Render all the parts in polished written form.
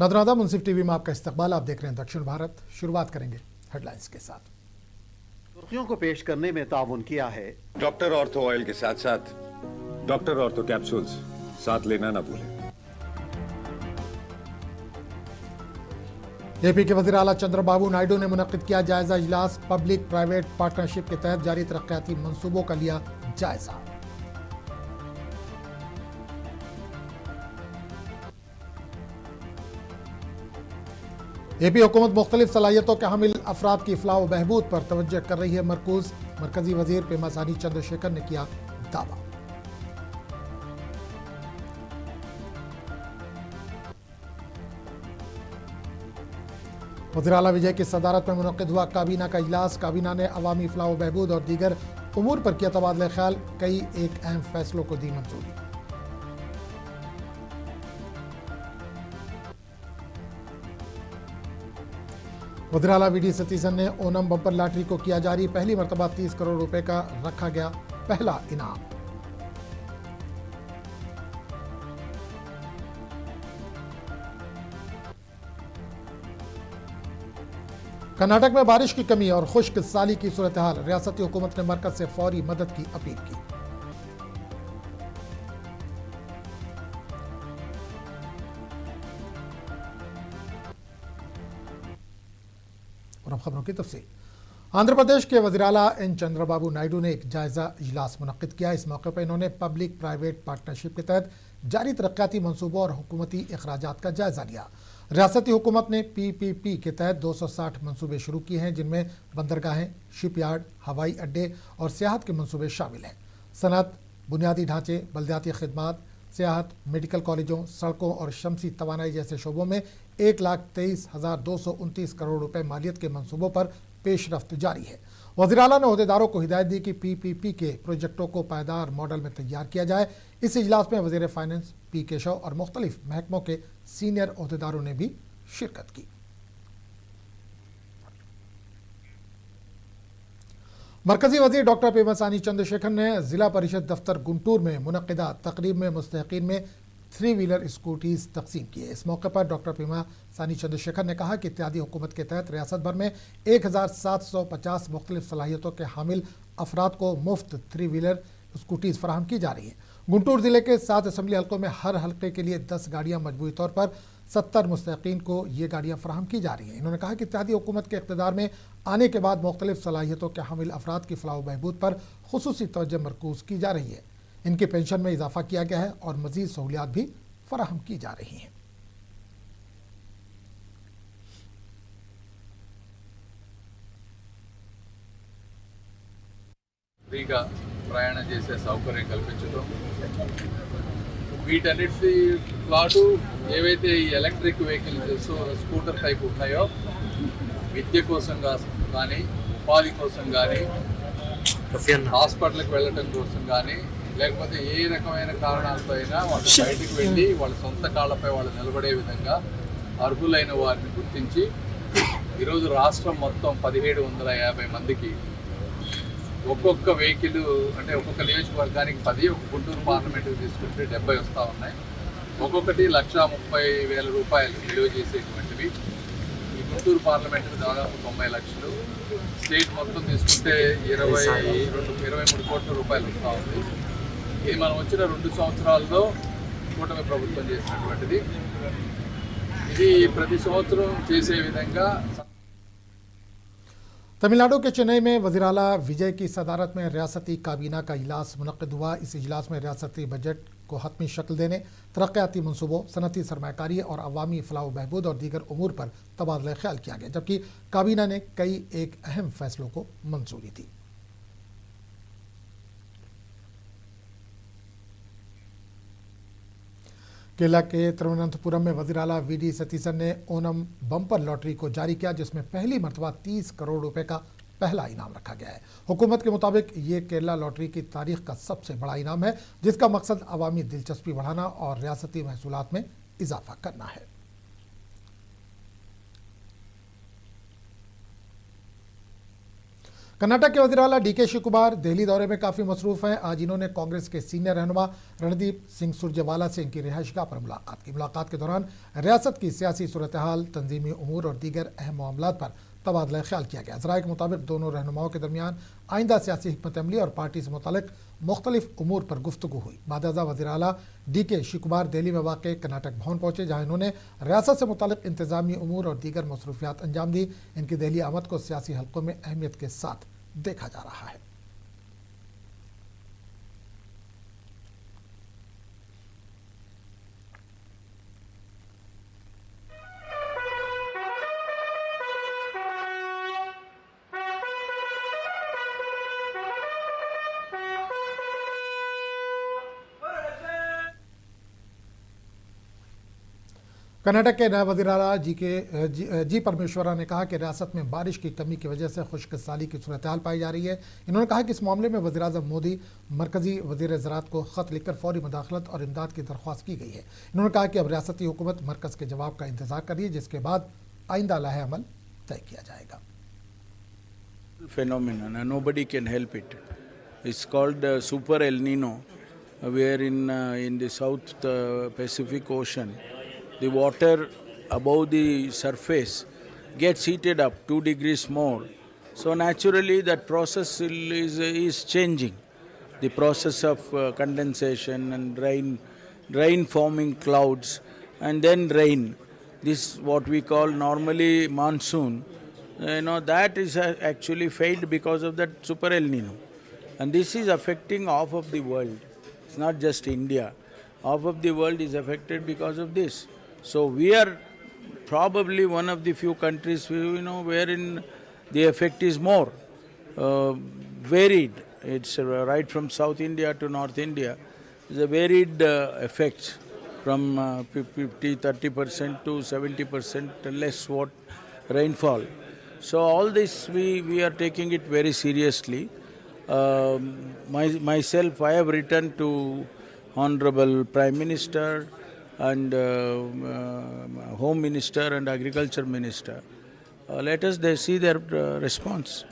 नादरादा मुंसिफ TV में आपका इस्तकबाल। आप देख रहे हैं दक्षिण भारत। शुरुआत करेंगे हेडलाइंस के साथ। सुर्खियों को पेश करने में ताउन किया है डॉक्टर ऑर्थो ऑयल के साथ साथ डॉक्टर ऑर्थो कैप्सूल्स साथ लेना ना भूलें। एपी के वज़ीर आला चंद्रबाबू नायडू ने मुनक्किद किया जायजा इजलास। पब्लिक प्राइवेट पार्टनरशिप के तहत जारी तरक्याती मंसूबों का लिया जायजा। एपी हुकूमत मुख्तलिफ सलाहियतों के हामिल अफराद की इफलाह व बहबूद पर तवज्जो कर रही है मरकूज। मरकजी वजीर पेमा सानी चंद्रशेखर ने किया दावा। वज़ीर आला विजय की सदारत में मुनक्किद हुआ काबीना का इजलास। काबीना ने अवामी इफलाह व बहबूद और दीगर उमूर पर किया तबादला ख्याल। कई एक अहम फैसलों को दी मंजूरी। वज़ीर आला वी डी सतीशन ने ओनम बम्पर लॉटरी को किया जारी। पहली मरतबा 30 करोड़ रुपए का रखा गया पहला इनाम। कर्नाटक में बारिश की कमी और खुश्क साली की सूरत हाल। रियासती हुकूमत ने मरकज से फौरी मदद की अपील की। और अब खबरों की तफसील। आंध्र प्रदेश के वज़ीर आला एन चंद्रबाबू नायडू ने एक जायजा इजलास मुनक्किद किया। इस मौके पर इन्होंने पब्लिक प्राइवेट पार्टनरशिप के तहत जारी तरक्याती मंसूबों और हुकूमती अखराजात का जायजा लिया। रियासती हुकूमत ने PPP के तहत 260 मंसूबे शुरू किए हैं, जिनमें बंदरगाहें, शिपयार्ड, हवाई अड्डे और सियाहत के मंसूबे शामिल हैं। सनत, बुनियादी ढांचे, बल्दियाती खिदमात, सियाहत, मेडिकल कॉलेजों, सड़कों और शमसी तवानाई जैसे शोबों में 1,23,229 करोड़ रुपए मालियत के मंसूबों पर पेशरफ्त जारी है। वज़ीर आला ने ओहदेदारों को हिदायत दी कि PPP के प्रोजेक्टों को पायदार मॉडल में तैयार किया जाए। इस इजलास में वज़ीर फाइनेंस P केशव और मुख्तलिफ महकमों के सीनियर ओहदेदारों ने भी शिरकत की। मरकजी वज़ीर डॉक्टर पेमा सानी चंद्रशेखर ने जिला परिषद दफ्तर गुंटूर में मुनक्किदा तकरीब में मुस्तहिकीन में 3 व्हीलर स्कूटीज तकसीम किए। इस मौके पर डॉक्टर पेमा सानी चंद्रशेखर ने कहा कि इत्तेहादी हुकूमत के तहत रियासत भर में 1750 मुख्तलिफ सलाहियतों के हामिल अफराद को मुफ्त 3 व्हीलर स्कूटीज फराहम की जा रही हैं। गुंटूर जिले के 7 असम्बली हल्कों में हर हल्के के लिए 10 गाड़ियां मजबूरी तौर पर 70 मुस्तहिकीन को ये गाड़ियां फराहम की जा रही हैं। इन्होंने कहा कि इत्तेहादी हुकूमत के इक़्तिदार में आने के बाद मुख्तलिफ सलाहियतों के हामिल अफराद की फलाह व बहबूद पर खुसूसी तवज्जो मरकूज की जा रही है। इनकी पेंशन में इजाफा किया गया है और मजीद सहूलियात भी फराहम की जा रही हैं। ఫ్రీగా ప్రయాణం చేసే సౌకర్యం కల్పించడం, వీటన్నిటి పాటు ఏవైతే ఈ ఎలక్ట్రిక్ వెహికల్స్ స్కూటర్ టైప్ ఉన్నాయో విద్య కోసం కానీ, ఉపాధి కోసం కానీ, హాస్పిటల్కి వెళ్ళటం కోసం కానీ, లేకపోతే ఏ రకమైన కారణాలతో అయినా వాళ్ళు బయటికి వెళ్ళి వాళ్ళ సొంత కాళ్ళపై వాళ్ళు నిలబడే విధంగా అర్హులైన వారిని గుర్తించి ఈరోజు రాష్ట్రం మొత్తం 1750 మందికి ఒక్కొక్క వెహికల్ అంటే ఒక్కొక్క నియోజకవర్గానికి 10, ఒక గుంటూరు పార్లమెంటుకి తీసుకుంటే 70 వస్తూ ఉన్నాయి. ఒక్కొక్కటి 1,30,000 రూపాయలు విలువ చేసేటువంటివి. ఈ గుంటూరు పార్లమెంటుకి దాదాపు 90 లక్షలు, స్టేట్ మొత్తం తీసుకుంటే 23 కోట్ల రూపాయలు వస్తూ ఉంది. ఇది మనం వచ్చిన 2 సంవత్సరాల్లో కూటమి ప్రభుత్వం చేసినటువంటిది. ఇది ప్రతి సంవత్సరం చేసే విధంగా। तमिलनाडु के चेन्नई में वज़ीर आला विजय की सदारत में रियासती काबीना का इजलास मुनक्किद हुआ। इस इजलास में रियासती बजट को हतमी शक्ल देने, तरक्याती मनसूबों, सनती सरमाकारी और अवामी फलाह व बहबूद और दीगर उमूर पर तबादला ख्याल किया गया, जबकि काबीना ने कई एक अहम फैसलों को मंजूरी दी। केरला के तिरुवनंतपुरम में वज़ीर आला वी डी सतीशन ने ओनम बम्पर लॉटरी को जारी किया, जिसमें पहली मरतबा 30 करोड़ रुपए का पहला इनाम रखा गया है। हुकूमत के मुताबिक ये केरला लॉटरी की तारीख का सबसे बड़ा इनाम है, जिसका मकसद अवामी दिलचस्पी बढ़ाना और रियासती महसूलात में इजाफा करना है। कर्नाटक के वज़ीर आला डीके शिवकुमार दिल्ली दौरे में काफ़ी मसरूफ़ हैं। आज इन्होंने कांग्रेस के सीनियर रहनुमा रणदीप सिंह सुरजेवाला से इनकी रिहाइशगाह पर मुलाकात की। मुलाकात के दौरान रियासत की सियासी सूरत हाल, तंजीमी उमूर और दीगर अहम मामलात पर तबादला ख्याल किया गया। ज़राए के मुताबिक दोनों रहनुमाओं के दरमियान आइंदा सियासी हिकमत अमली और पार्टी से मुतल्लिक़ मुख्तलिफ उमूर पर गुफ्तगू हुई। बादशाह वज़ीर आला डीके शिवकुमार दिल्ली में वाक़ कर्नाटक भवन पहुंचे, जहां इन्होंने रियासत से मुतल्लिक़ इंतजामी उमूर और दीगर मसरूफियात अंजाम दी। इनकी दिल्ली आमद को सियासी हल्कों में अहमियत के साथ देखा जा रहा है। कर्नाटक के नायब वज़ीर आला जी परमेश्वरा ने कहा कि रियासत में बारिश की कमी की वजह से खुश्क साली की सूरत हाल पाई जा रही है। इन्होंने कहा कि इस मामले में वज़ीर आज़म मोदी मरकज़ी वज़ीर ज़राअत को ख़त लिखकर फौरी मुदाखलत और इमदाद की दरख्वास्त की गई है। इन्होंने कहा कि अब रियासती हुकूमत मरकज़ के जवाब का इंतज़ार कर रही है, जिसके बाद आइंदा लाहे अमल तय किया जाएगा। Phenomenon and nobody can help it. It's called Super El Nino, where in the South Pacific Ocean, the water above the surface gets heated up 2 degrees more. So naturally that process is changing. The process of condensation and rain forming clouds and then rain. This what we call normally monsoon. That is actually failed because of that Super El Nino. And this is affecting half of the world. It's not just India. Half of the world is affected because of this. So we are probably one of the few countries, wherein the effect is more varied. It's right from South India to North India. It's a varied effect from 30% to 70% less rainfall. So all this we are taking it very seriously. Myself, I have written to Honorable Prime Minister and Home Minister and Agriculture Minister. Let us see their response.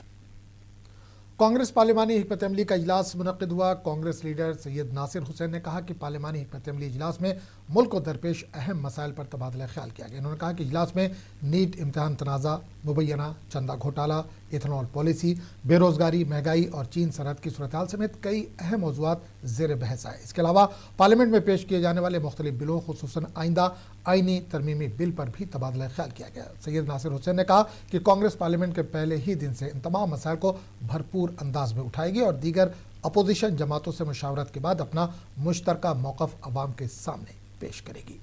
Congress पार्लिमानी हिकमत अमली का इजलास मुनक्किद हुआ। Congress leader Syed Nasir Hussain ने कहा कि पार्लिमानी हिकमत अमली इजलास में मुल्क को दरपेश अहम मसाइल पर तबादला ख्याल किया गया। उन्होंने कहा कि इजलास में नीट इम्तहान तनाज़ा, मुबैना चंदा घोटाला, इथेनॉल पॉलिसी, बेरोजगारी, महंगाई और चीन सरहद की सूरत हाल समेत कई अहम मौज़ूआत ज़ेर बहस आए। इसके अलावा पार्लियामेंट में पेश किए जाने वाले मुख्तलिफ बिलों, खुसूसन आइंदा आइनी तरमीमी बिल पर भी तबादला ख्याल किया गया। सैयद नासिर हुसैन ने कहा कि कांग्रेस पार्लियामेंट के पहले ही दिन से इन तमाम मसाइल को भरपूर अंदाज में उठाएगी और दीगर अपोजिशन जमातों से मुशावरत के बाद अपना मुश्तरका मौक़िफ़ अवाम के सामने पेश करेगी।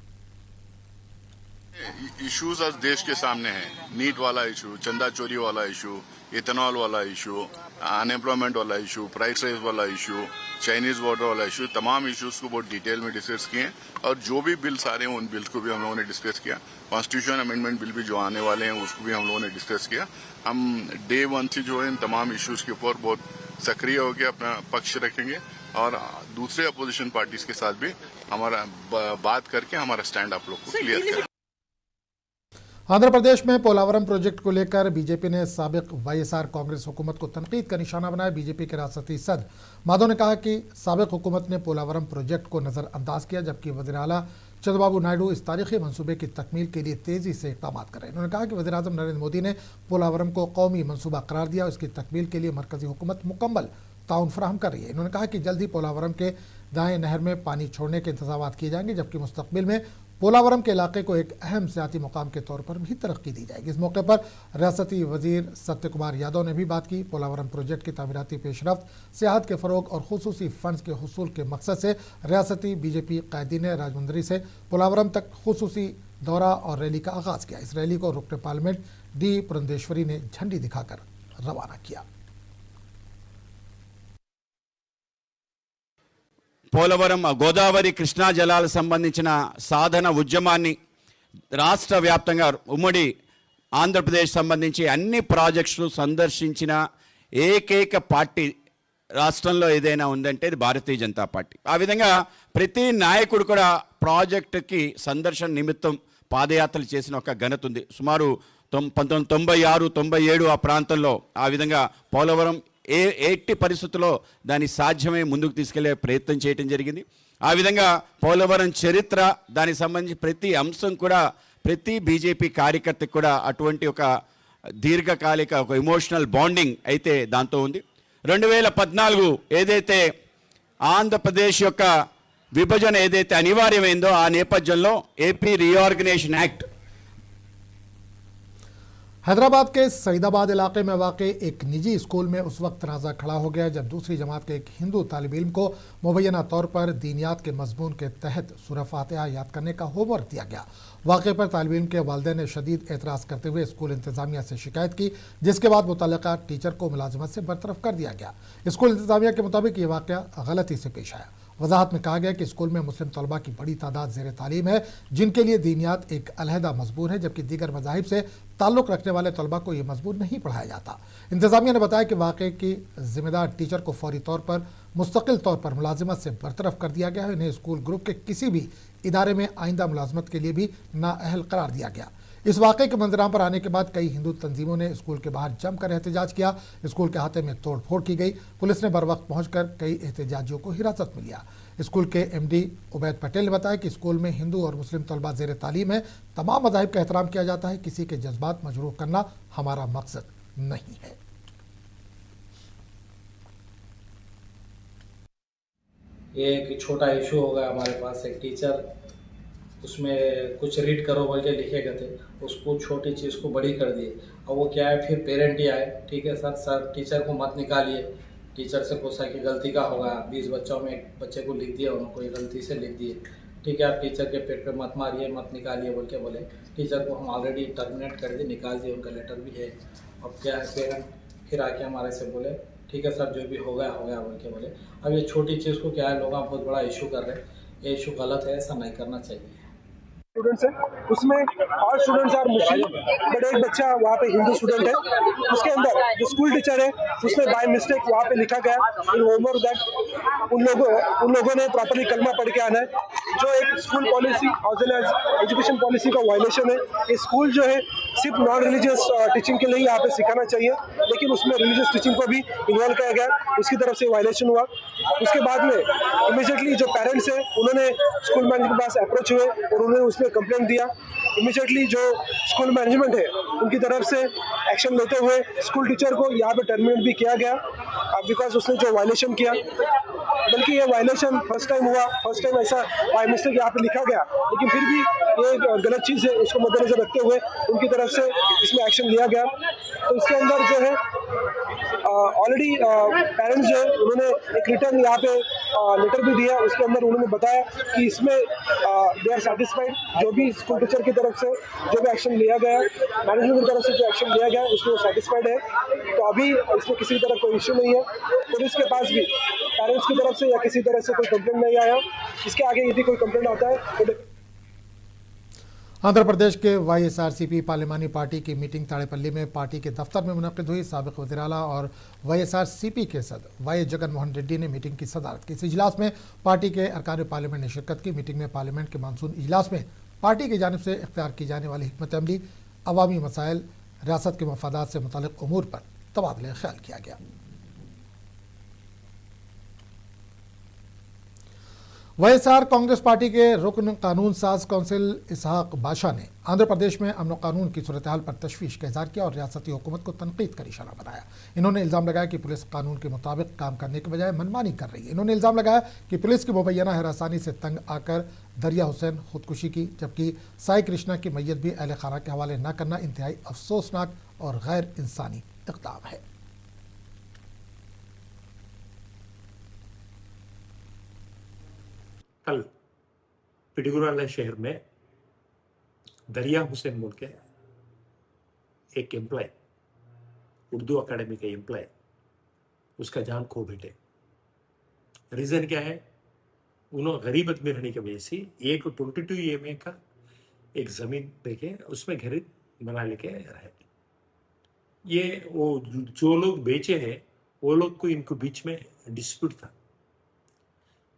इश्यूज आज देश के सामने हैं। नीट वाला इशू, चंदा चोरी वाला इशू, इथेनॉल वाला इशू, अनएम्प्लॉयमेंट वाला इशू, प्राइस राइज वाला इशू, चाइनीज बॉर्डर वाला इशू, तमाम इश्यूज को बहुत डिटेल में डिस्कस किए और जो भी बिल्स आ रहे हैं उन बिल्स को भी हम लोगों ने डिस्कस किया। कॉन्स्टिट्यूशन अमेंडमेंट बिल भी जो आने वाले हैं उसको भी हम लोगों ने डिस्कस किया। हम डे 1 से जो है इन तमाम इश्यूज के ऊपर बहुत सक्रिय होकर अपना पक्ष रखेंगे और दूसरे अपोजिशन पार्टीज के साथ भी हमारा बात करके हमारा स्टैंड आप लोग को क्लियर करेंगे। आंध्र प्रदेश में पोलावरम प्रोजेक्ट को लेकर बीजेपी ने साबिक वाईएसआर कांग्रेस हुकूमत को तनकीद का निशाना बनाया। बीजेपी के रियासती सदर माधव ने कहा कि साबिक हुकूमत ने पोलावरम प्रोजेक्ट को नज़रअंदाज किया, जबकि वज़ीर आला चंद्रबाबू नायडू इस तारीखी मनसूबे की तकमील के लिए तेज़ी से इक़दाम कर रहे हैं। उन्होंने कहा कि वज़ीर आज़म नरेंद्र मोदी ने पोलावरम को कौमी मनसूबा करार दिया और इसकी तकमील के लिए मरकज़ी हुकूमत मुकम्मल ताउन फराहम कर रही है। इन्होंने कहा कि जल्द ही पोलावरम के दाएं नहर में पानी छोड़ने के इंतज़ाम किए जाएंगे, जबकि मुस्तक़बिल में पोलावरम के इलाके को एक अहम सियासी मुकाम के तौर पर भी तरक्की दी जाएगी। इस मौके पर रियासती वज़ीर सत्य कुमार यादव ने भी बात की। पोलावरम प्रोजेक्ट की तामीराती पेशरफ्त, सियाहत के फ़रोग और खुसूसी फ़ंड्स के हुसूल के मकसद से रियासती बीजेपी कायदीन ने राजमुंदरी से पोलावरम तक खुसूसी दौरा और रैली का आगाज़ किया। इस रैली को रुकन पार्लियामेंट डी पुरंदेश्वरी ने झंडी दिखाकर रवाना किया। పోలవరం గోదావరి కృష్ణా జలాలకు సంబంధించిన సాధన ఉద్యమాన్ని రాష్ట్ర వ్యాప్తంగా ఉమ్మడి ఆంధ్రప్రదేశ్ సంబంధించి అన్ని ప్రాజెక్ట్స్ను సందర్శించిన ఏకైక పార్టీ రాష్ట్రంలో ఏదైనా ఉందంటే ఇది భారతీయ జనతా పార్టీ. ఆ విధంగా ప్రతి నాయకుడు కూడా ప్రాజెక్టుకి సందర్శన నిమిత్తం పాదయాత్రలు చేసిన ఒక ఘనత ఉంది. సుమారు 1996-97 ఆ ప్రాంతంలో ఆ విధంగా పోలవరం ఎట్టి పరిస్థితుల్లో దాన్ని సాధ్యమే ముందుకు తీసుకెళ్లే ప్రయత్నం చేయడం జరిగింది. ఆ విధంగా పోలవరం చరిత్ర దానికి సంబంధించి ప్రతి అంశం కూడా ప్రతి బీజేపీ కార్యకర్తకు కూడా అటువంటి ఒక దీర్ఘకాలిక ఒక ఎమోషనల్ బాండింగ్ అయితే దాంతో ఉంది. 2014 ఏదైతే ఆంధ్రప్రదేశ్ యొక్క విభజన ఏదైతే అనివార్యమైందో ఆ నేపథ్యంలో ఏపీ రీఆర్గనైజేషన్ యాక్ట్ हैदराबाद के सईदाबाद इलाके में वाक़ एक निजी स्कूल में उस वक्त तनाज़ा खड़ा हो गया जब दूसरी जमात के एक हिंदू तालिब इल्म को मुबैना तौर पर दीनियात के मजमून के तहत सूरह फातिहा याद करने का होमवर्क दिया गया। वाक़े पर तालिब इल्म के वालिदैन ने शदीद एतराज़ करते हुए स्कूल इंतज़ामिया से शिकायत की, जिसके बाद मुतल्लिका टीचर को मुलाजमत से बरतरफ कर दिया गया। स्कूल इंतज़ामिया के मुताबिक ये वाक़या गलती से पेश आया। वजाहत में कहा गया कि स्कूल में मुस्लिम तलबा की बड़ी तादाद ज़ेर तालीम है, जिनके लिए दीनियात एक अलहदा मजमून है, जबकि दीगर मज़ाहिब से ताल्लुक़ रखने वाले तलबा को यह मजमून नहीं पढ़ाया जाता। इंतज़ामिया ने बताया कि वाक़े की जिम्मेदार टीचर को फौरी तौर पर मुस्तकिल तौर पर मुलाजमत से बरतरफ कर दिया गया है। इन्हें स्कूल ग्रुप के किसी भी इदारे में आइंदा मुलाजमत के लिए भी नाअहल करार दिया गया। इस वाक़े के मंजराम पर आने के बाद कई हिंदू तंजीमों ने स्कूल के बाहर जमकर एहतजाज किया। स्कूल के अहाते में तोड़फोड़ की गई। पुलिस ने बर वक्त पहुंचकर कई एहतजाजियों को हिरासत में लिया। स्कूल के एमडी उबैद पटेल ने बताया कि स्कूल में हिंदू और मुस्लिम तलबा ज़ेर तालीम है, तमाम मज़ाहिब का एहतराम किया जाता है, किसी के जज्बात मजरूह करना हमारा मकसद नहीं है। ये एक छोटा इशू होगा हमारे पास, एक टीचर उसमें कुछ रीड करो बोल के लिखे गए थे, उसको छोटी चीज़ को बड़ी कर दिए। और वो क्या है, फिर पेरेंट ही आए, ठीक है सर टीचर को मत निकालिए, टीचर से पूछा कि गलती का होगा, 20 बच्चों में एक बच्चे को लिख दिया, उनको गलती से लिख दिए, ठीक है आप टीचर के पेट पे मत मारिए मत निकालिए बोल के बोले। टीचर को हम ऑलरेडी टर्मिनेट कर दिए, निकाल दिए, उनका लेटर भी है। अब क्या है, पेरेंट फिर आके हमारे से बोले ठीक है सर जो भी हो गया बोल के बोले। अब ये छोटी चीज़ को क्या है, लोग बहुत बड़ा इशू कर रहे हैं, ये इशू गलत है, ऐसा नहीं करना चाहिए। स्टूडेंट्स है, उसमें all students are Muslim, but एक बच्चा वहाँ पे हिंदू स्टूडेंट है। उसके अंदर जो स्कूल टीचर है उसने बाय मिस्टेक वहाँ पे लिखा गया इन होमवर्क दैट उन लोगों ने प्रॉपर्ली कलमा पढ़ के आना है, जो एक स्कूल पॉलिसी और एजुकेशन पॉलिसी का वायलेशन है। ये स्कूल जो है सिर्फ नॉन रिलीजियस टीचिंग के लिए यहाँ पे सिखाना चाहिए, लेकिन उसमें रिलीजियस टीचिंग को भी इन्वॉल्व किया गया, उसकी तरफ से वायलेशन हुआ। उसके बाद में इमीडिएटली जो पेरेंट्स हैं उन्होंने स्कूल मैनेजमेंट के पास अप्रोच हुए और उन्होंने उसमें कंप्लेंट दिया। इमीडिएटली जो स्कूल मैनेजमेंट है उनकी तरफ से एक्शन लेते हुए स्कूल टीचर को यहाँ पे टर्मिनेट भी किया गया, बिकॉज उसने जो वायलेशन किया। बल्कि ये वायलेशन फर्स्ट टाइम हुआ, फर्स्ट टाइम ऐसा बाय मिस्टेक यहाँ पे लिखा गया, लेकिन फिर भी ये गलत चीज़ है, उसको मद्देनजर रखते हुए उनकी तरफ से इसमें एक्शन लिया गया। तो इसके अंदर जो है ऑलरेडी पेरेंट्स जो है उन्होंने एक रिटर्न यहाँ पे लेटर भी दिया, उसके अंदर उन्होंने बताया कि इसमें दे आर सेटिस्फाइड, जो भी स्कूल टीचर की तरफ से जो भी एक्शन लिया गया, मैनेजमेंट की तरफ से जो एक्शन लिया गया उसमें सेटिस्फाइड है। तो अभी इसमें किसी तरह कोई इशू नहीं है। पुलिस के पास भी पेरेंट्स की तरफ से या किसी तरह से कोई कंप्लेंट नहीं आया। इसके आगे यदि कोई कंप्लेंट आता है तो आंध्र प्रदेश के वाईएसआरसीपी पार्लिमानी पार्टी की मीटिंग ताड़ेपल्ली में पार्टी के दफ्तर में मुनक्किद हुई। साबिक वज़ीर आला और वाईएसआरसीपी के सदर वाई जगन मोहन रेड्डी ने मीटिंग की सदारत की। इस इजलास में पार्टी के अरकान पार्लियामेंट ने शिरकत की। मीटिंग में पार्लियामेंट के मानसून इजलास में पार्टी की जानिब से इख्तियार की जाने वाली हिकमत अमली, अवामी मसाइल, रियासत के मफादात से मुतालिक उमूर पर तबादला ख्याल किया गया। वाईएसआर कांग्रेस पार्टी के रुकन कानून साज कौंसिल इसहाक बादशाह ने आंध्र प्रदेश में अमन कानून की सूरत हाल पर तशवीश का इजहार किया और रियासती हुकूमत को तनकीद का निशाना बनाया। इन्होंने इल्ज़ाम लगाया कि पुलिस कानून के मुताबिक काम करने के बजाय मनमानी कर रही है। इन्होंने इल्ज़ाम लगाया कि पुलिस की मुबैना हिरासानी से तंग आकर दरिया हुसैन खुदकुशी की, जबकि साई कृष्णा की मैयत भी अहल खाना के हवाले न करना इंतहाई अफसोसनाक और गैर इंसानी इक़दाम है। कल पिडगुराला शहर में दरिया हुसैन बोल के एक एम्प्लॉय, उर्दू अकेडमी का एम्प्लॉय, उसका जान खो बैठे। रीज़न क्या है, उन्होंने गरीब आदमी रहने की वजह से एक 22 EMA का एक ज़मीन देके उसमें घर बना लेके रहे। ये वो जो लोग बेचे हैं वो लोग को इनको बीच में डिस्प्यूट था।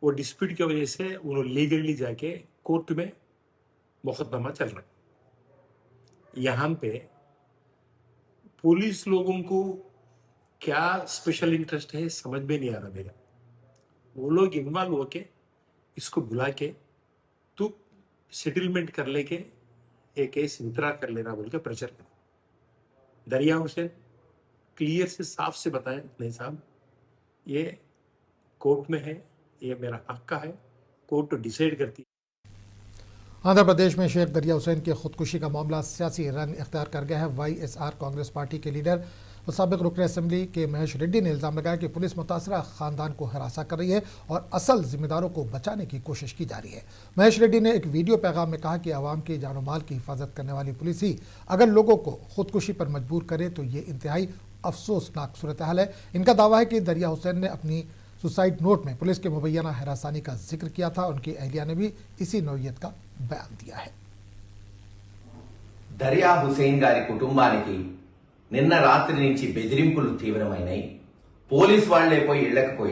वो डिस्प्यूट की वजह से उन्होंने लीगली जाके कोर्ट में मुकदमा चल रहा। यहाँ पे पुलिस लोगों को क्या स्पेशल इंटरेस्ट है समझ में नहीं आ रहा मेरा। वो लोग इन्वॉल्व होके इसको बुला के तू सेटलमेंट कर लेके एक केस विड्रा कर लेना बोल के प्रेशर कर। दरिया हुसैन क्लियर से साफ से बताएं, नहीं साहब ये कोर्ट में है, ये मेरा हक का है, कोर्ट डिसाइड करती है। आंध्र प्रदेश में शेख दरिया हुसैन की खुदकुशी का मामला सियासी रंग इख्तियार कर गया है। वाईएसआर कांग्रेस पार्टी के लीडर और साबिक रुकन असेंबली के महेश रेड्डी ने इल्ज़ाम लगाया कि पुलिस मुतासरा खानदान को हरासा कर रही है और असल जिम्मेदारों को बचाने की कोशिश की जा रही है। महेश रेड्डी ने एक वीडियो पैगाम में कहा कि आवाम की जानो माल की हिफाजत करने वाली पुलिस ही अगर लोगों को खुदकुशी पर मजबूर करे तो ये इंतहाई अफसोसनाक सूरत हाल है। इनका दावा है कि दरिया हुसैन ने अपनी सुसाइड नोट में पुलिस के मुबैना हरासानी का जिक्र किया था। उनकी अहलिया ने भी इसी नौयत का बयान दिया है। दरिया हुसैन गारी कुटुंबानिकी నిన్న రాత్రి నుంచి బెదిరింపులు తీవ్రమైనాయి. పోలీస్ వాళ్లే పోయి ఇళ్లకు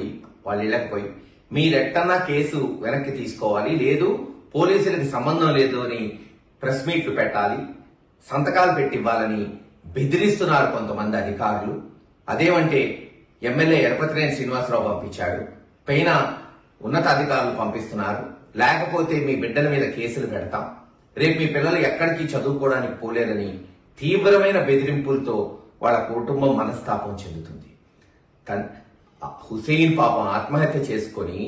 మీరెట్టన్నా కేసు వెనక్కి తీసుకోవాలి, లేదు పోలీసులకు సంబంధం లేదు అని ప్రెస్ మీట్లు పెట్టాలి, సంతకాలు పెట్టి ఇవ్వాలని బెదిరిస్తున్నారు కొంతమంది అధికారులు. అదేమంటే ఎమ్మెల్యే ఎరపతినేని శ్రీనివాసరావు పంపించాడు, పైన ఉన్నత అధికారులు పంపిస్తున్నారు, లేకపోతే మీ బిడ్డల మీద కేసులు పెడతాం, రేపు మీ పిల్లలు ఎక్కడికి చదువుకోవడానికి పోలేరని తీవ్రమైన బెదిరింపులతో వాళ్ళ కుటుంబం మనస్తాపం చెందుతుంది. హుసేన్ పాపం ఆత్మహత్య చేసుకొని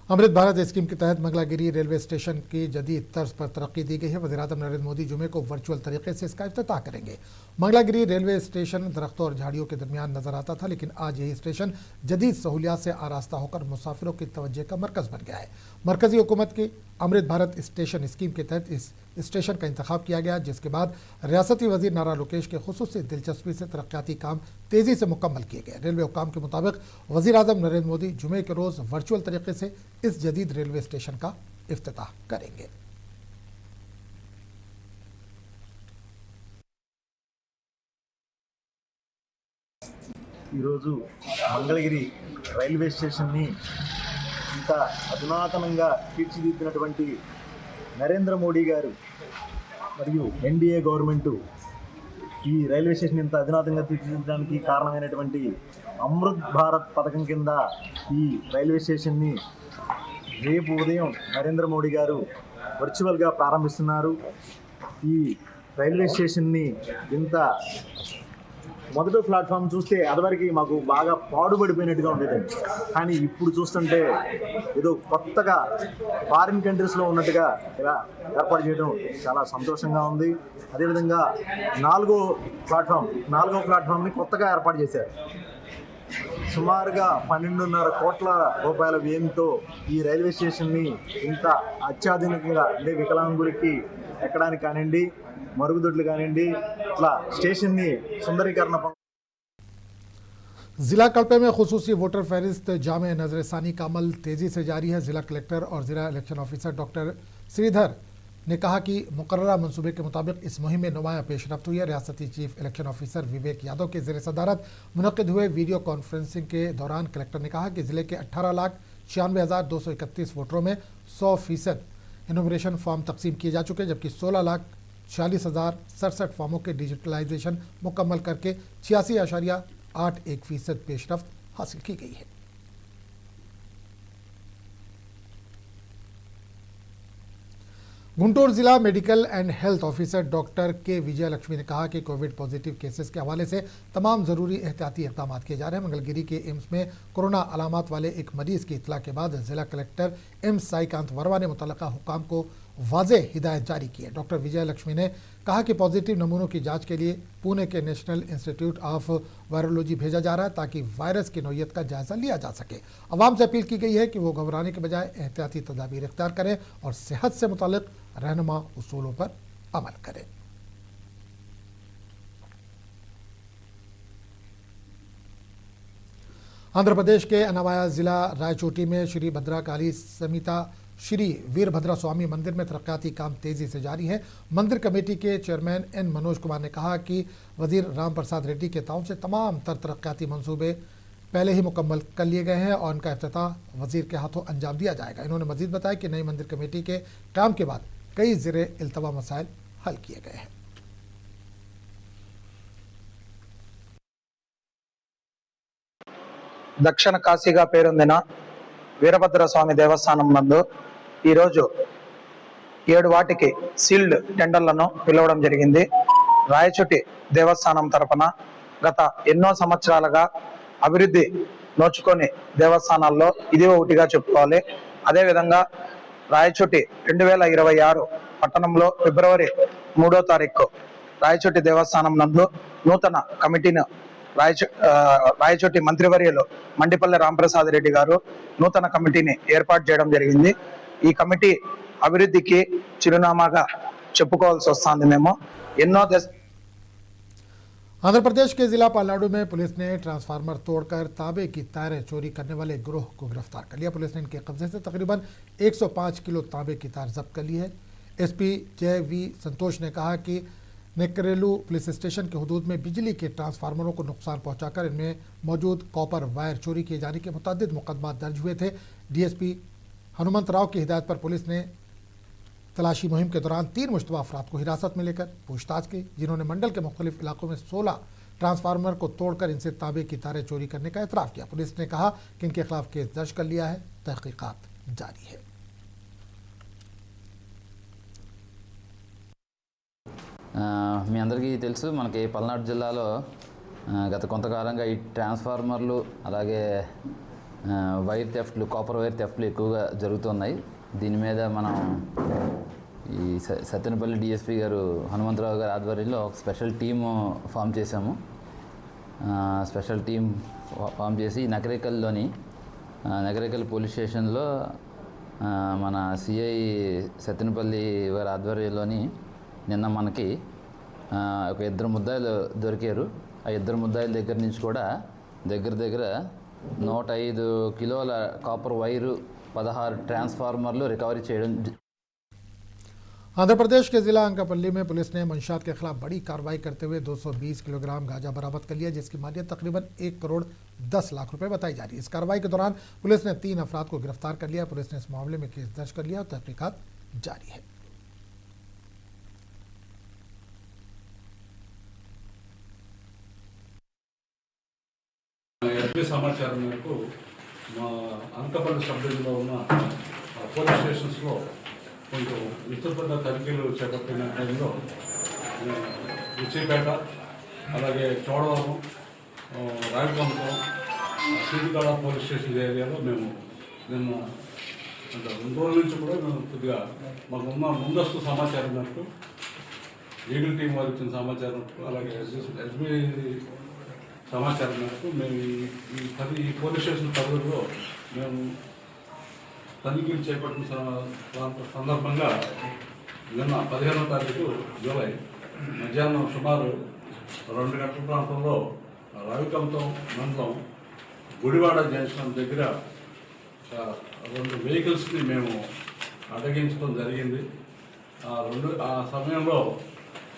अमृत भारत स्कीम के तहत मंगलागिरी रेलवे स्टेशन की जदीद तर्ज पर तरक्की दी गई है। वज़ीर-ए-आज़म नरेंद्र मोदी जुमे को वर्चुअल तरीके से इसका इफ्तिताह करेंगे। मंगलागिरी रेलवे स्टेशन दरख्तों और झाड़ियों के दरमियान नजर आता था, लेकिन आज यही स्टेशन जदीद सहूलियात से आरास्ता होकर मुसाफिरों की तवज्जो का मरकज बन गया है। मरकजी हुकूमत की अमृत भारत स्टेशन स्कीम के तहत इस स्टेशन का इंतखाब किया गया, जिसके बाद रियासती वजीर नारा लोकेश के खुसूसी दिलचस्पी से तरक्याती काम तेजी से मुकम्मल किए गए। रेलवे हुकाम के मुताबिक वज़ीर-ए-आज़म नरेंद्र मोदी जुमे के रोज वर्चुअल तरीके से इस जदीद रेलवे स्टेशन का इफ्तिताह करेंगे। ఈరోజు మంగళగిరి రైల్వే స్టేషన్ని ఇంత అధునాతనంగా తీర్చిదిద్దినటువంటి నరేంద్ర మోడీ గారు మరియు ఎన్డీఏ గవర్నమెంట్ ఈ రైల్వే స్టేషన్ ఇంత అధునాతంగా తీర్చిదిద్దడానికి కారణమైనటువంటి అమృత్ భారత్ పథకం కింద ఈ రైల్వే స్టేషన్ని రేపు ఉదయం నరేంద్ర మోడీ గారు వర్చువల్గా ప్రారంభిస్తున్నారు. ఈ రైల్వే స్టేషన్ని ఇంత మొదటి ప్లాట్ఫామ్ చూస్తే అదివరకు మాకు బాగా పాడుపడిపోయినట్టుగా ఉండేదండి, కానీ ఇప్పుడు చూస్తుంటే ఏదో కొత్తగా ఫారిన్ కంట్రీస్లో ఉన్నట్టుగా ఇలా ఏర్పాటు చేయడం చాలా సంతోషంగా ఉంది. అదేవిధంగా నాలుగో ప్లాట్ఫామ్ని కొత్తగా ఏర్పాటు చేశారు. సుమారుగా 12.5 కోట్ల రూపాయల వ్యయంతో ఈ రైల్వే స్టేషన్ని ఇంత అత్యాధునికంగా అంటే వికలాంగులకి ఎక్కడానికి కానివ్వండి, మరుగుదొడ్లు కానివ్వండి, ఇట్లా స్టేషన్ని సుందరీకరణ. जिला कल्पे में खुसूसी वोटर फहरिस्त जामे नजरसानी का अमल तेजी से जारी है। जिला कलेक्टर और जिला इलेक्शन ऑफिसर डॉक्टर श्रीधर ने कहा कि मुकर्ररा मनसूबे के मुताबिक इस मुहिम में नुमाया पेशरफ्त हुई है। रियासती चीफ इलेक्शन ऑफिसर विवेक यादव के ज़ेर सदारत मुनक्किद हुए वीडियो कॉन्फ्रेंसिंग के दौरान कलेक्टर ने कहा कि ज़िले के 18,96,231 वोटरों में 100% इनोमिनेशन फॉर्म तकसीम किए जा चुके हैं, जबकि 16,46,067 फॉर्मों के डिजिटलाइजेशन मुकम्मल करके 86.81% पेशरफ्त हासिल की गई है। गुंटूर जिला medical and health officer doctor के विजय लक्ष्मी ने कहा कि कोविड पॉजिटिव केसेस के हवाले से तमाम ज़रूरी एहतियाती इक़दाम किए जा रहे हैं। मंगलगिरी के एम्स में कोरोना अलामात वाले एक मरीज़ की इतला के बाद जिला कलेक्टर एम साईकांत वर्मा ने मुतल्लिका हुकाम को वाज़ेह हिदायत जारी की है। डॉक्टर विजय लक्ष्मी ने कहा कि पॉजिटिव नमूनों की जांच के लिए पुणे के नेशनल इंस्टीट्यूट ऑफ वायरोलॉजी भेजा जा रहा है, ताकि वायरस की नौयत का जायजा लिया जा सके। अवाम से अपील की गई है कि वो घबराने के बजाय एहतियाती तदाबीर इख्तियार करें और सेहत से मुताल्लिक रहनुमा उसूलों पर अमल करें। आंध्र प्रदेश के अनावाया जिला रायचोटी में श्री भद्रकाली समिता श्री वीरभद्रा स्वामी मंदिर में तरक्याती काम तेजी से जारी है। मंदिर कमेटी के चेयरमैन एन मनोज कुमार ने कहा कि वजीर राम प्रसाद रेड्डी के ताउन से तमाम तरक्याती मंसूबे पहले ही मुकम्मल कर लिए गए हैं और उनका इफ्तिताह वजीर के हाथों अंजाम दिया जाएगा। इन्होंने मजीद बताया कि नई मंदिर कमेटी के काम के बाद कई ज़ेरे इल्तवा मसाइल हल किए गए हैं। దక్షిణ కాశీగా పేరొందిన వీరభద్ర స్వామి దేవస్థానం నందు ఈరోజు 7 వాటికి సీల్డ్ టెండర్లను పిలవడం జరిగింది. రాయచోటి దేవస్థానం తరపున గత ఎన్నో సంవత్సరాలుగా అభివృద్ధి నోచుకొని దేవస్థానాల్లో ఇది ఒకటిగా చెప్పుకోవాలి. అదేవిధంగా రాయచోటి 2026 పట్టణంలో ఫిబ్రవరి 3వ తారీఖు రాయచోటి దేవస్థానం నందు నూతన కమిటీని రాయచోటి మంత్రివర్యులు మండిపల్లి రాంప్రసాద్ రెడ్డి గారు నూతన కమిటీని ఏర్పాటు చేయడం జరిగింది. ఈ కమిటీ అభివృద్ధికి చిరునామాగా చెప్పుకోవాల్సి వస్తుంది. మేము ఎన్నో आंध्र प्रदेश के जिला पल्नाडु में पुलिस ने ट्रांसफार्मर तोड़कर तांबे की तारें चोरी करने वाले गिरोह को गिरफ्तार कर लिया। पुलिस ने इनके कब्जे से तकरीबन 105 किलो तांबे की तार जब्त कर ली है। एसपी जय वी संतोष ने कहा कि नेकरेलू पुलिस स्टेशन के हुदूद में बिजली के ट्रांसफार्मरों को नुकसान पहुंचाकर इनमें मौजूद कॉपर वायर चोरी किए जाने के मुतअद्दिद मुकदमा दर्ज हुए थे। डीएसपी हनुमंत राव की हिदायत पर पुलिस ने तलाशी मुहिम के दौरान 3 मुश्तबा अफराद को हिरासत में लेकर पूछताछ की, जिन्होंने मंडल के मुख्तलिफ इलाकों में 16 ट्रांसफार्मर को तोड़कर इनसे तांबे की तारें चोरी करने का एतराफ़ किया। पुलिस ने कहा कि इनके खिलाफ केस दर्ज कर लिया है, तहकीकात जारी है। మీ అందరికీ తెలుసు, మనకి పల్నాడు జిల్లాలో గత కొంతకాలంగా ఈ ట్రాన్స్ఫార్మర్లు అలాగే వైర్ థెఫ్ట్లు, కాపర్ వైర్ థెఫ్ట్లు ఎక్కువగా జరుగుతున్నాయి. దీని మీద మనం ఈ సత్తెనపల్లి డిఎస్పీ గారు హనుమంతరావు గారి ఆధ్వర్యంలో ఒక స్పెషల్ టీము ఫామ్ చేశాము. స్పెషల్ టీం ఫామ్ చేసి నకరేకల్ పోలీస్ స్టేషన్లో మన సిఐ సత్తెనపల్లి వారి ఆధ్వర్యంలోని నిన్న మనకి ఒక 2 ముద్దాయిలు దొరికారు. ఆ 2 ముద్దాయిల దగ్గర నుంచి కూడా దగ్గర 105 కిలోల కాపర్ వైరు, 16 ट्रांसफार्मर रिकवरी చేయడం। आंध्र प्रदेश के जिला अंकापल्ली में पुलिस ने मंशात के खिलाफ बड़ी कार्रवाई करते हुए 220 किलोग्राम गांजा बरामद कर लिया, जिसकी मालियत तकरीबन 1 करोड़ 10 लाख रुपए बताई जा रही है। इस कार्रवाई के दौरान पुलिस ने 3 अफराद को गिरफ्तार कर लिया। पुलिस ने इस मामले में केस दर्ज कर लिया और तहकीकात जारी है। సమాచారం మేరకు మా అనకాపల్లి సబ్ డివిజన్లో ఉన్న పోలీస్ స్టేషన్స్లో కొంచెం విస్తృత తనిఖీలు చేపట్టిన టైంలో రుచిపేట, అలాగే చోడవరం, రాయలకొండ, సీదికాడ పోలీస్ స్టేషన్ ఏరియాలో మేము నిన్న 2 రోజుల నుంచి కూడా మేము కొద్దిగా మాకున్న ముందస్తు సమాచారం మేరకు, లీగల్ టీం వారు ఇచ్చిన సమాచారం అలాగే ఎస్బీ సమాచారం మేరకు మేము ఈ పోలీస్ స్టేషన్ పరిధిలో మేము తనిఖీలు చేపట్టిన సందర్భంగా నిన్న 15వ తారీఖు జూలై మధ్యాహ్నం సుమారు 2 గంటల ప్రాంతంలో రావికంతం మండలం గుడివాడ జంక్షన్ దగ్గర 2 వెహికల్స్ని మేము అడ్డగించడం జరిగింది. ఆ సమయంలో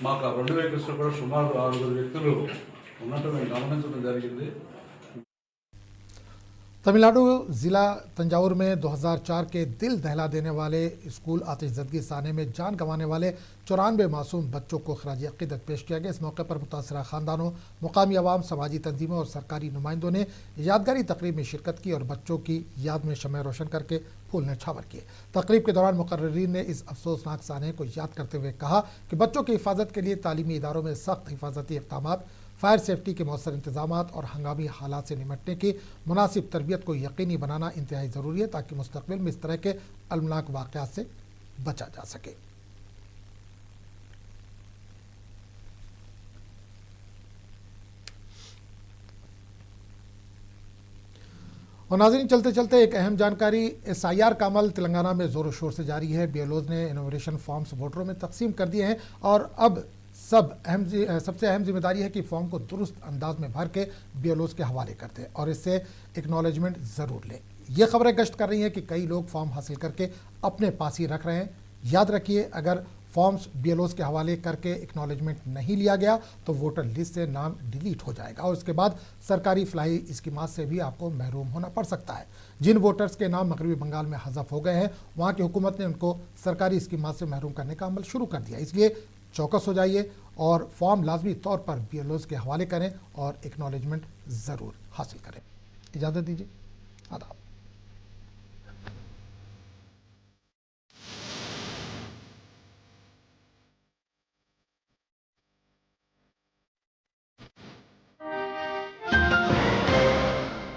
మాకు 2 వెహికల్స్లో కూడా సుమారు 6 వ్యక్తులు ఉన్నట్టు మేము గమనించడం జరిగింది। तमिलनाडु जिला तंजावुर में 2004 के दिल दहला देने वाले स्कूल आतिशज़दगी साने में जान गंवाने वाले 94 मासूम बच्चों को खराज अक़ीदत पेश किया गया। इस मौके पर मुतासरा ख़ानदानों, मुकामी अवाम, समाजी तंजीमों और सरकारी नुमाइंदों ने यादगारी तकरीब में शिरकत की और बच्चों की याद में शम्में रोशन करके फूल न्यौछावर किए। तकरीब के दौरान मुकर्रिरीन ने इस अफसोसनाक साने को याद करते हुए कहा कि बच्चों की हिफाजत के लिए तालीमी इदारों में सख्त हिफाजती इक़दामात, फायर सेफ्टी के मौसर इंतजामात और हंगामी हालात से निपटने की मुनासिब तरबियत को यकीनी बनाना इंतहाई ज़रूरी है, ताकि मुस्तक़बिल में इस तरह के अलमनाक वाक़यात से बचा जा सके। और नाज़रीन, चलते चलते एक अहम जानकारी, SIR का अमल तेलंगाना में ज़ोर शोर से जारी है। BLOs ने इनोवेशन फॉर्म्स वोटरों में तकसीम कर दिए हैं और अब सबसे अहम जिम्मेदारी है कि फॉर्म को दुरुस्त अंदाज में भर के BLOs के हवाले कर दें और इससे एक्नॉलेजमेंट ज़रूर लें। ये खबरें गश्त कर रही हैं कि कई लोग फॉर्म हासिल करके अपने पास ही रख रहे हैं। याद रखिए, अगर फॉर्म्स BLOs के हवाले करके एक्नॉलेजमेंट नहीं लिया गया तो वोटर लिस्ट से नाम डिलीट हो जाएगा और उसके बाद सरकारी फलाही स्कीमात से भी आपको महरूम होना पड़ सकता है। जिन वोटर्स के नाम मगरबी बंगाल में हज़फ हो गए हैं, वहाँ की हुकूमत ने उनको सरकारी स्कीमात से महरूम करने का अमल शुरू कर दिया। इसलिए चौकस हो जाइए और फॉर्म लाजमी तौर पर BLOs के हवाले करें और एक्नॉलेजमेंट ज़रूर हासिल करें। इजाज़त दीजिए, आदाब।